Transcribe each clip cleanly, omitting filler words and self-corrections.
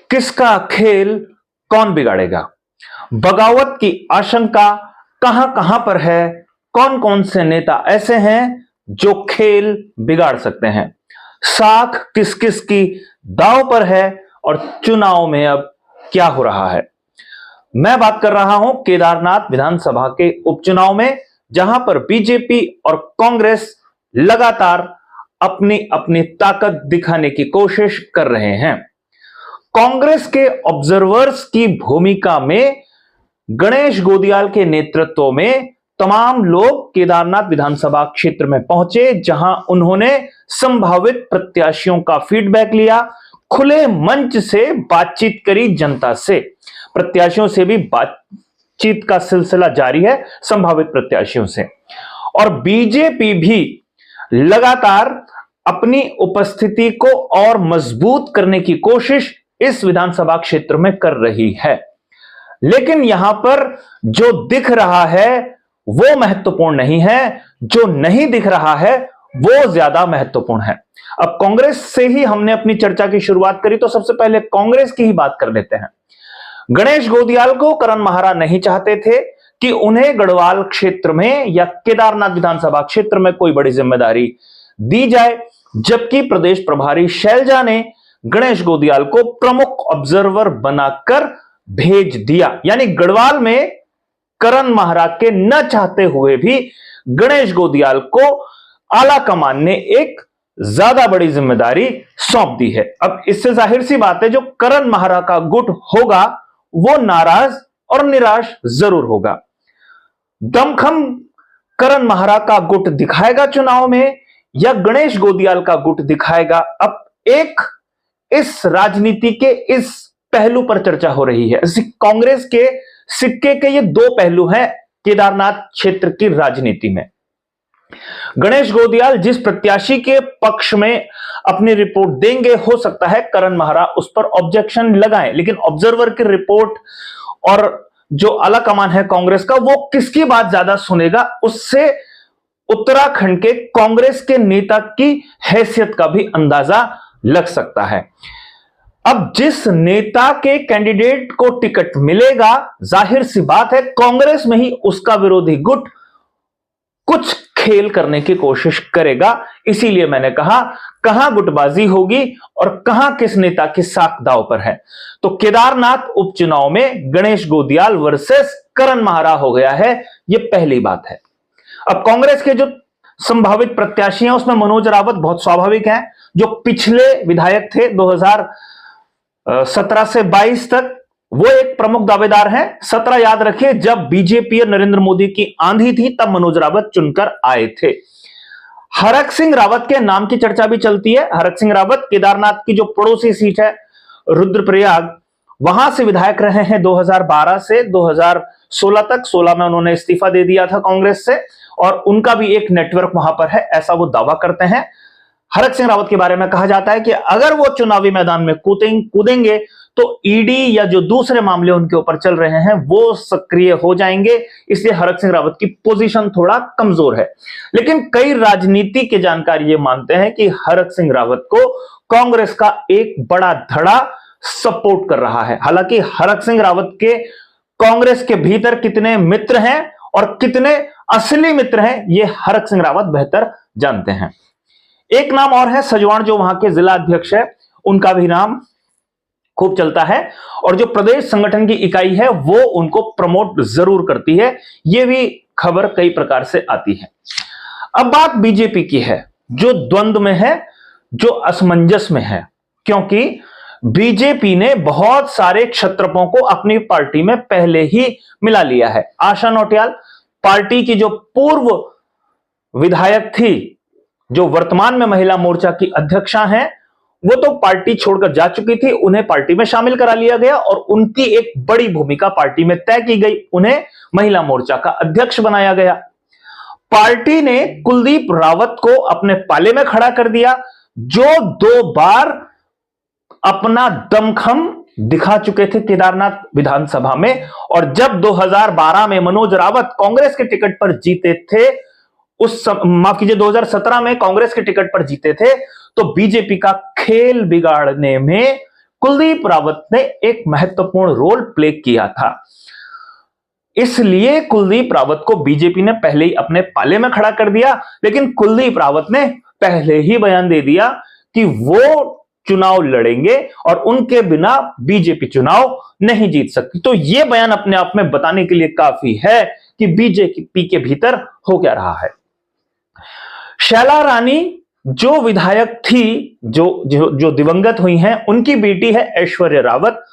किसका खेल कौन बिगाड़ेगा? बगावत की आशंका कहां कहां पर है? कौन कौन से नेता ऐसे हैं जो खेल बिगाड़ सकते हैं? साख किस किस की दांव पर है और चुनाव में अब क्या हो रहा है? मैं बात कर रहा हूं केदारनाथ विधानसभा के उपचुनाव में, जहां पर बीजेपी और कांग्रेस लगातार अपनी अपनी ताकत दिखाने की कोशिश कर रहे हैं। कांग्रेस के ऑब्जर्वर्स की भूमिका में गणेश गोदियाल के नेतृत्व में तमाम लोग केदारनाथ विधानसभा क्षेत्र में पहुंचे, जहां उन्होंने संभावित प्रत्याशियों का फीडबैक लिया, खुले मंच से बातचीत करी जनता से। प्रत्याशियों से भी बातचीत का सिलसिला जारी है, संभावित प्रत्याशियों से। और बीजेपी भी लगातार अपनी उपस्थिति को और मजबूत करने की कोशिश इस विधानसभा क्षेत्र में कर रही है। लेकिन यहां पर जो दिख रहा है वो महत्वपूर्ण नहीं है, जो नहीं दिख रहा है वो ज्यादा महत्वपूर्ण है। अब कांग्रेस से ही हमने अपनी चर्चा की शुरुआत करी, तो सबसे पहले कांग्रेस की ही बात कर लेते हैं। गणेश गोदियाल को करण माहरा नहीं चाहते थे कि उन्हें गढ़वाल क्षेत्र में या केदारनाथ विधानसभा क्षेत्र में कोई बड़ी जिम्मेदारी दी जाए, जबकि प्रदेश प्रभारी शैलजा ने गणेश गोदियाल को प्रमुख ऑब्जर्वर बनाकर भेज दिया। यानी गढ़वाल में करण माहरा के न चाहते हुए भी गणेश गोदियाल को आला कमान ने एक ज्यादा बड़ी जिम्मेदारी सौंप दी है। अब इससे जाहिर सी बात है, जो करण माहरा का गुट होगा वो नाराज और निराश जरूर होगा। दमखम करण माहरा का गुट दिखाएगा चुनाव में या गणेश गोदियाल का गुट दिखाएगा? अब एक इस राजनीति के इस पहलू पर चर्चा हो रही है। कांग्रेस के सिक्के के ये दो पहलू हैं केदारनाथ क्षेत्र की राजनीति में। गणेश गोदियाल जिस प्रत्याशी के पक्ष में अपनी रिपोर्ट देंगे, हो सकता है करण माहरा उस पर ऑब्जेक्शन लगाएं, लेकिन ऑब्जर्वर की रिपोर्ट और जो आला कमान है कांग्रेस का, वो किसकी बात ज्यादा सुनेगा, उससे उत्तराखंड के कांग्रेस के नेता की हैसियत का भी अंदाजा लग सकता है। अब जिस नेता के कैंडिडेट को टिकट मिलेगा, जाहिर सी बात है कांग्रेस में ही उसका विरोधी गुट कुछ खेल करने की कोशिश करेगा। इसीलिए मैंने कहा कहां गुटबाजी होगी और कहां किस नेता की साख दांव पर है। तो केदारनाथ उपचुनाव में गणेश गोदियाल वर्सेस करण माहरा हो गया है, यह पहली बात है। अब कांग्रेस के जो संभावित प्रत्याशी हैं उसमें मनोज रावत बहुत स्वाभाविक हैं, जो पिछले विधायक थे 2017 से 22 तक, वो एक प्रमुख दावेदार हैं। 17 याद रखिए, जब बीजेपी और नरेंद्र मोदी की आंधी थी तब मनोज रावत चुनकर आए थे। हरक सिंह रावत के नाम की चर्चा भी चलती है। हरक सिंह रावत केदारनाथ की जो पड़ोसी सीट है रुद्रप्रयाग, वहां से विधायक रहे हैं 2012 से 2016 तक। 16 में उन्होंने इस्तीफा दे दिया था कांग्रेस से, और उनका भी एक नेटवर्क वहां पर है, ऐसा वो दावा करते हैं। हरक सिंह रावत के बारे में कहा जाता है कि अगर वो चुनावी मैदान में कूदेंगे तो ईडी या जो दूसरे मामले उनके ऊपर चल रहे हैं वो सक्रिय हो जाएंगे, इसलिए हरक सिंह रावत की पोजीशन थोड़ा कमजोर है। लेकिन कई राजनीति के जानकार ये मानते हैं कि हरक सिंह रावत को कांग्रेस का एक बड़ा धड़ा सपोर्ट कर रहा है। हालांकि हरक सिंह रावत के कांग्रेस के भीतर कितने मित्र हैं और कितने असली मित्र हैं, ये हरक सिंह रावत बेहतर जानते हैं। एक नाम और है सजवाण, जो वहां के जिला अध्यक्ष है, उनका भी नाम खूब चलता है, और जो प्रदेश संगठन की इकाई है वो उनको प्रमोट जरूर करती है। ये भी खबर कई प्रकार से आती है। अब बात बीजेपी की है, जो द्वंद्व में है, जो असमंजस में है, क्योंकि बीजेपी ने बहुत सारे क्षत्रपों को अपनी पार्टी में पहले ही मिला लिया है। आशा नौटियाल पार्टी की जो पूर्व विधायक थी, जो वर्तमान में महिला मोर्चा की अध्यक्षा हैं, वो तो पार्टी छोड़कर जा चुकी थी, उन्हें पार्टी में शामिल करा लिया गया और उनकी एक बड़ी भूमिका पार्टी में तय की गई, उन्हें महिला मोर्चा का अध्यक्ष बनाया गया। पार्टी ने कुलदीप रावत को अपने पाले में खड़ा कर दिया, जो 2 बार अपना दमखम दिखा चुके थे केदारनाथ विधानसभा में। और जब 2012 में मनोज रावत कांग्रेस के टिकट पर जीते थे, माफ कीजिए 2017 में कांग्रेस के टिकट पर जीते थे, तो बीजेपी का खेल बिगाड़ने में कुलदीप रावत ने एक महत्वपूर्ण रोल प्ले किया था। इसलिए कुलदीप रावत को बीजेपी ने पहले ही अपने पाले में खड़ा कर दिया, लेकिन कुलदीप रावत ने पहले ही बयान दे दिया कि वो चुनाव लड़ेंगे और उनके बिना बीजेपी चुनाव नहीं जीत सकती। तो यह बयान अपने आप में बताने के लिए काफी है कि बीजेपी के भीतर हो क्या रहा है। शैला रानी जो विधायक थी, जो दिवंगत हुई हैं, उनकी बेटी है ऐश्वर्या रावत।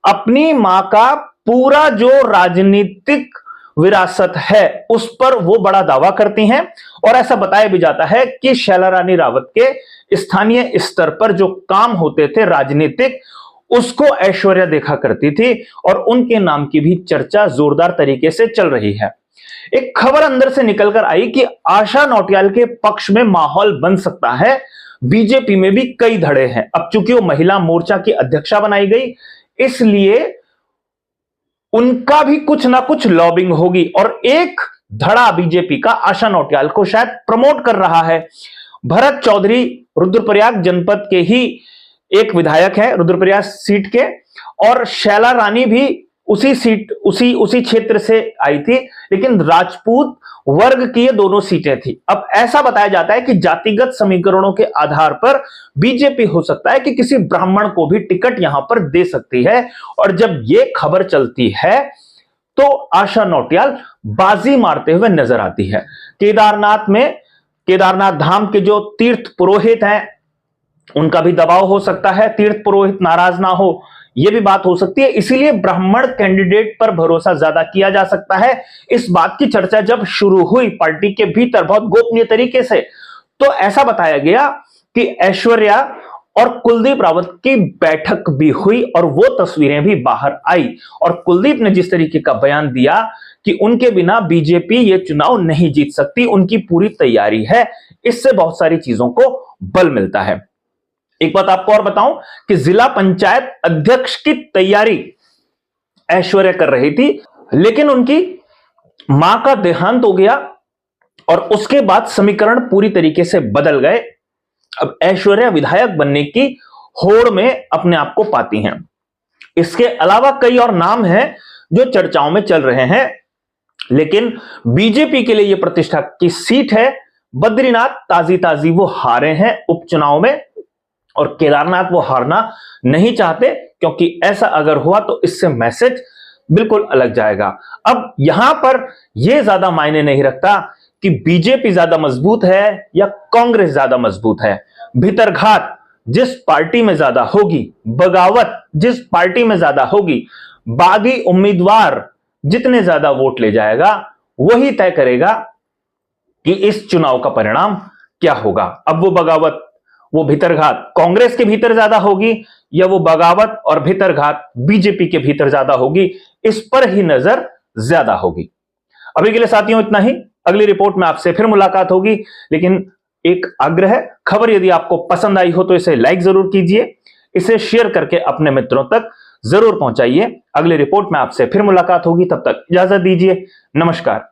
अपनी मां का पूरा जो राजनीतिक विरासत है उस पर वो बड़ा दावा करती हैं और ऐसा बताया भी जाता है कि शैला रानी रावत के स्थानीय स्तर पर जो काम होते थे राजनीतिक, उसको ऐश्वर्या देखा करती थी और उनके नाम की भी चर्चा जोरदार तरीके से चल रही है। एक खबर अंदर से निकलकर आई कि आशा नौटियाल के पक्ष में माहौल बन सकता है। बीजेपी में भी कई धड़े हैं। अब चूंकि वो महिला मोर्चा की अध्यक्षा बनाई गई, इसलिए उनका भी कुछ ना कुछ लॉबिंग होगी और एक धड़ा बीजेपी का आशा नौटियाल को शायद प्रमोट कर रहा है। भरत चौधरी रुद्रप्रयाग जनपद के ही एक विधायक है, रुद्रप्रयाग सीट के, और शैला रानी भी उसी सीट उसी क्षेत्र से आई थी, लेकिन राजपूत वर्ग की ये दोनों सीटें थी। अब ऐसा बताया जाता है कि जातिगत समीकरणों के आधार पर बीजेपी हो सकता है कि किसी ब्राह्मण को भी टिकट यहां पर दे सकती है। और जब ये खबर चलती है तो आशा नौटियाल बाजी मारते हुए नजर आती है। केदारनाथ धाम के जो तीर्थ पुरोहित हैं उनका भी दबाव हो सकता है, तीर्थ पुरोहित नाराज ना हो, यह भी बात हो सकती है। इसीलिए ब्राह्मण कैंडिडेट पर भरोसा ज्यादा किया जा सकता है। इस बात की चर्चा जब शुरू हुई पार्टी के भीतर बहुत गोपनीय तरीके से, तो ऐसा बताया गया कि ऐश्वर्या और कुलदीप रावत की बैठक भी हुई और वो तस्वीरें भी बाहर आई और कुलदीप ने जिस तरीके का बयान दिया कि उनके बिना बीजेपी ये चुनाव नहीं जीत सकती, उनकी पूरी तैयारी है, इससे बहुत सारी चीजों को बल मिलता है। एक बात आपको और बताऊं कि जिला पंचायत अध्यक्ष की तैयारी ऐश्वर्या कर रही थी, लेकिन उनकी मां का देहांत हो गया और उसके बाद समीकरण पूरी तरीके से बदल गए। अब ऐश्वर्या विधायक बनने की होड़ में अपने आप को पाती हैं। इसके अलावा कई और नाम हैं जो चर्चाओं में चल रहे हैं, लेकिन बीजेपी के लिए यह प्रतिष्ठा की सीट है। बद्रीनाथ ताजी वो हारे हैं उपचुनाव में और केदारनाथ वो हारना नहीं चाहते, क्योंकि ऐसा अगर हुआ तो इससे मैसेज बिल्कुल अलग जाएगा। अब यहां पर यह ज्यादा मायने नहीं रखता कि बीजेपी ज्यादा मजबूत है या कांग्रेस ज्यादा मजबूत है। भीतरघात जिस पार्टी में ज्यादा होगी, बगावत जिस पार्टी में ज्यादा होगी, बागी उम्मीदवार जितने ज्यादा वोट ले जाएगा, वही तय करेगा कि इस चुनाव का परिणाम क्या होगा। अब वो बगावत, वो भीतरघात कांग्रेस के भीतर ज्यादा होगी या वो बगावत और भीतरघात बीजेपी के भीतर ज्यादा होगी, इस पर ही नजर ज्यादा होगी। अभी के लिए साथियों इतना ही। अगली रिपोर्ट में आपसे फिर मुलाकात होगी, लेकिन एक आग्रह, खबर यदि आपको पसंद आई हो तो इसे लाइक जरूर कीजिए, इसे शेयर करके अपने मित्रों तक जरूर पहुंचाइए। अगली रिपोर्ट में आपसे फिर मुलाकात होगी, तब तक इजाजत दीजिए। नमस्कार।